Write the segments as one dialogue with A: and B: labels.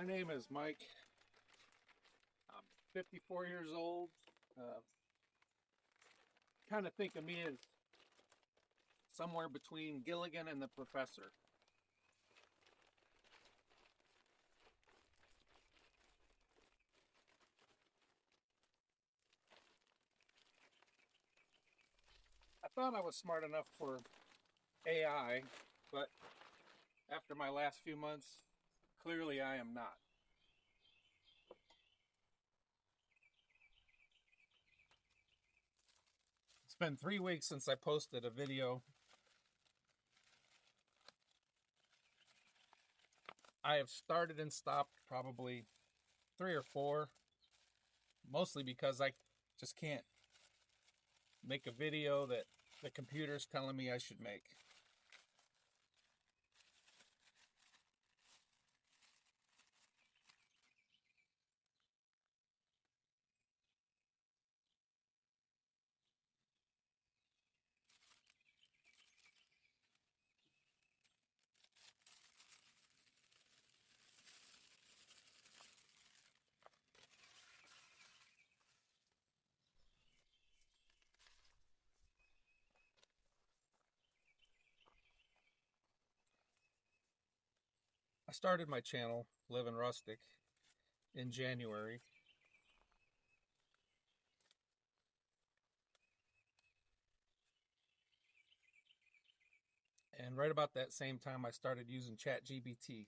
A: My name is Mike. I'm 54 years old. Kind of think of me as somewhere between Gilligan and the Professor. I thought I was smart enough for AI, but after my last few months, clearly I am not. It's been 3 weeks since I posted a video. I have started and stopped probably 3 or 4, mostly because I just can't make a video that the computer's telling me I should make. I started my channel, Livin Rustic, in January. And right about that same time, I started using ChatGPT.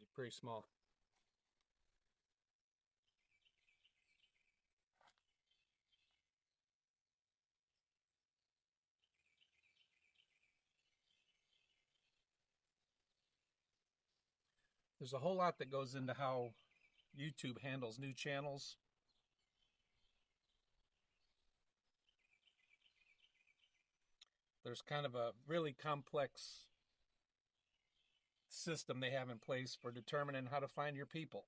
A: It's pretty small. There's a whole lot that goes into how YouTube handles new channels. There's kind of a really complex system they have in place for determining how to find your people.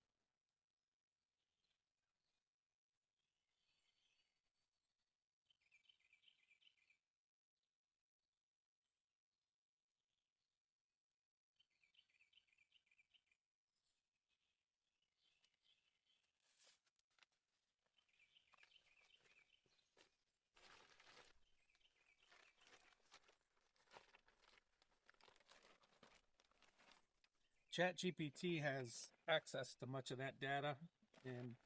A: ChatGPT has access to much of that data, and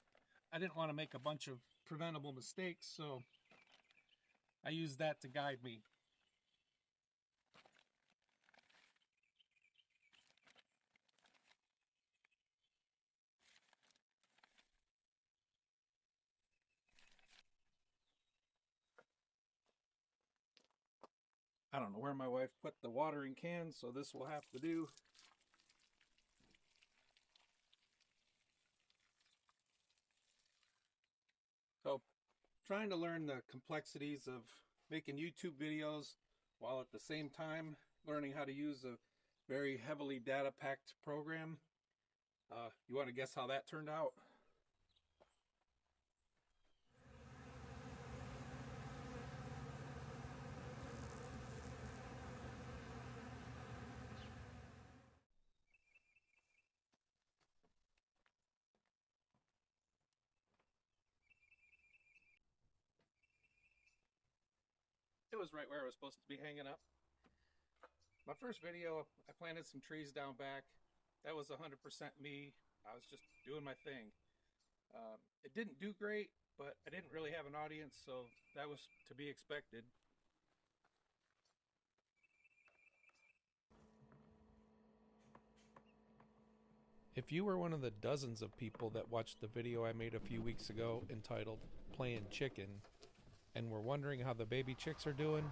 A: I didn't want to make a bunch of preventable mistakes, so I used that to guide me. I don't know where my wife put the watering can, so this will have to do. So, trying to learn the complexities of making YouTube videos while at the same time learning how to use a very heavily data packed program. You want to guess how that turned out? It was right where it was supposed to be hanging up. My first video, I planted some trees down back. That was 100% me. I was just doing my thing. It didn't do great, but I didn't really have an audience, so that was to be expected. If you were one of the dozens of people that watched the video I made a few weeks ago entitled Playing Chicken and were wondering how the baby chicks are doing,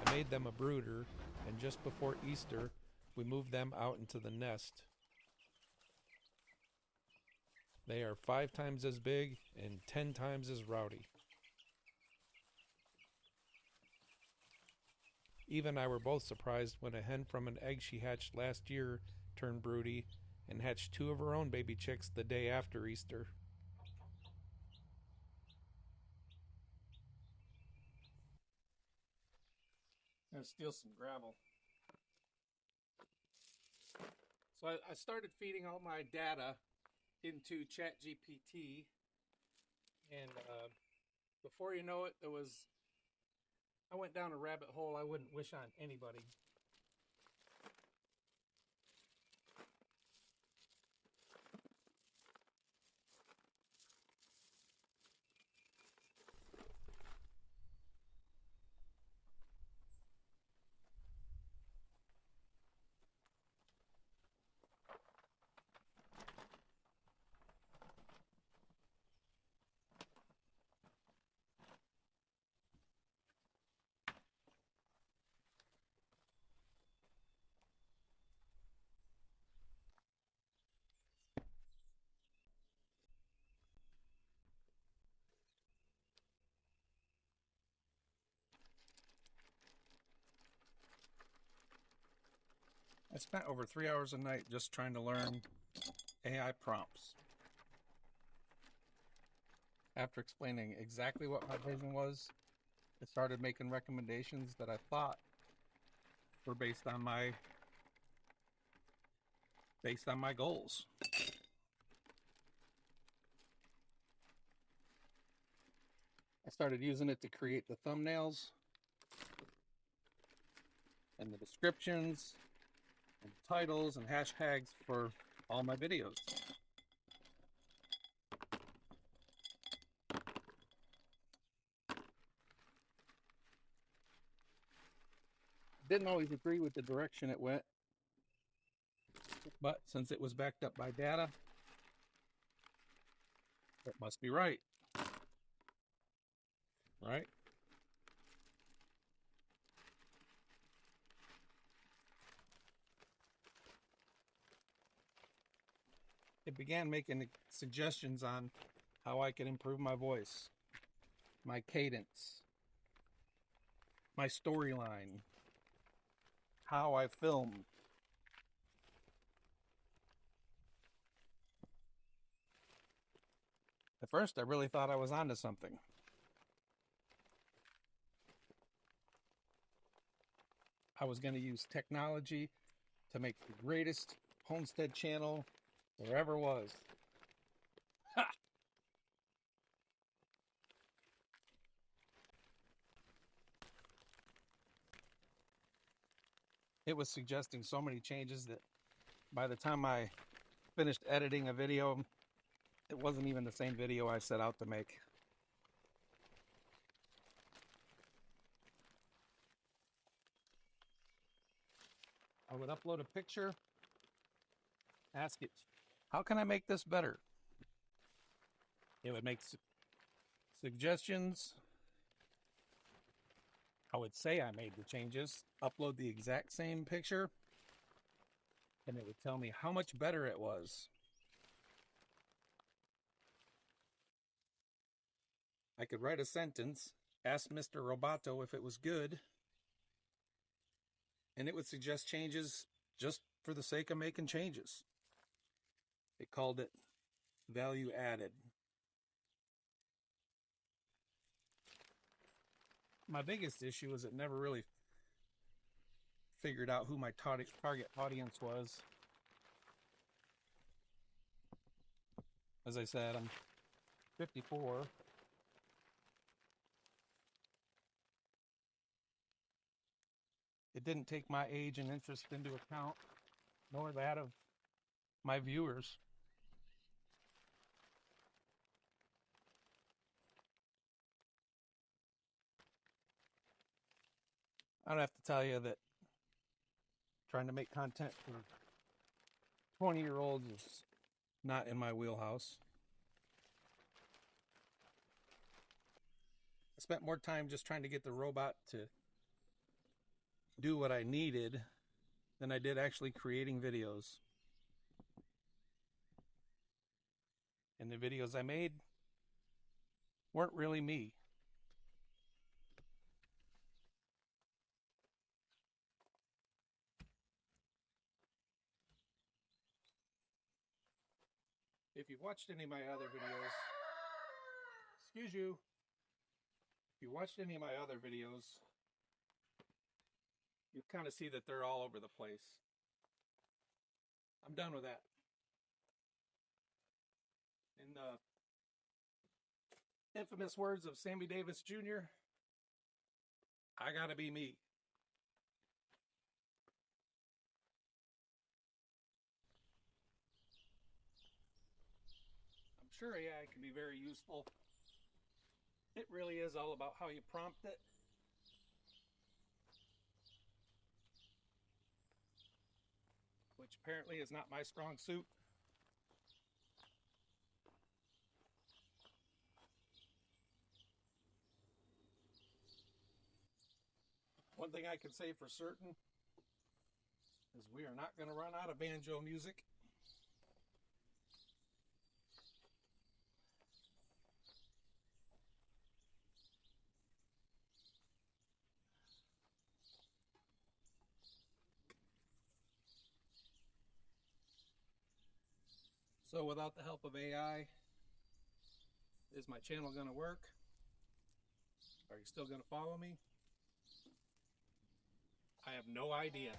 A: I made them a brooder, and just before Easter, we moved them out into the nest. They are 5 times as big and 10 times as rowdy. Eve and I were both surprised when a hen from an egg she hatched last year turned broody and hatched 2 of her own baby chicks the day after Easter. I'm gonna steal some gravel. So I started feeding all my data into ChatGPT, and before you know it, I went down a rabbit hole I wouldn't wish on anybody. I spent over 3 hours a night just trying to learn AI prompts. After explaining exactly what my vision was, it started making recommendations that I thought were based on my goals. I started using it to create the thumbnails and the descriptions and titles and hashtags for all my videos. Didn't always agree with the direction it went, but since it was backed up by data, it must be right. Right? It began making suggestions on how I could improve my voice, my cadence, my storyline, how I film. At first, I really thought I was onto something. I was going to use technology to make the greatest homestead channel there ever was. Ha! It was suggesting so many changes that by the time I finished editing a video, it wasn't even the same video I set out to make. I would upload a picture, ask it, how can I make this better? It would make suggestions. I would say I made the changes, upload the exact same picture, and it would tell me how much better it was. I could write a sentence, ask Mr. Roboto if it was good, and it would suggest changes just for the sake of making changes. It called it value added. My biggest issue is it never really figured out who my target audience was. As I said, I'm 54. It didn't take my age and interest into account, nor that of my viewers. I don't have to tell you that trying to make content for 20-year-olds is not in my wheelhouse. I spent more time just trying to get the robot to do what I needed than I did actually creating videos. And the videos I made weren't really me. If you've watched any of my other videos, excuse you, if you watched any of my other videos, you kind of see that they're all over the place. I'm done with that. In the infamous words of Sammy Davis Jr., I gotta be me. I'm sure AI can be very useful. It really is all about how you prompt it. Which apparently is not my strong suit. One thing I can say for certain is we are not going to run out of banjo music. So without the help of AI, is my channel going to work? Are you still going to follow me? I have no idea.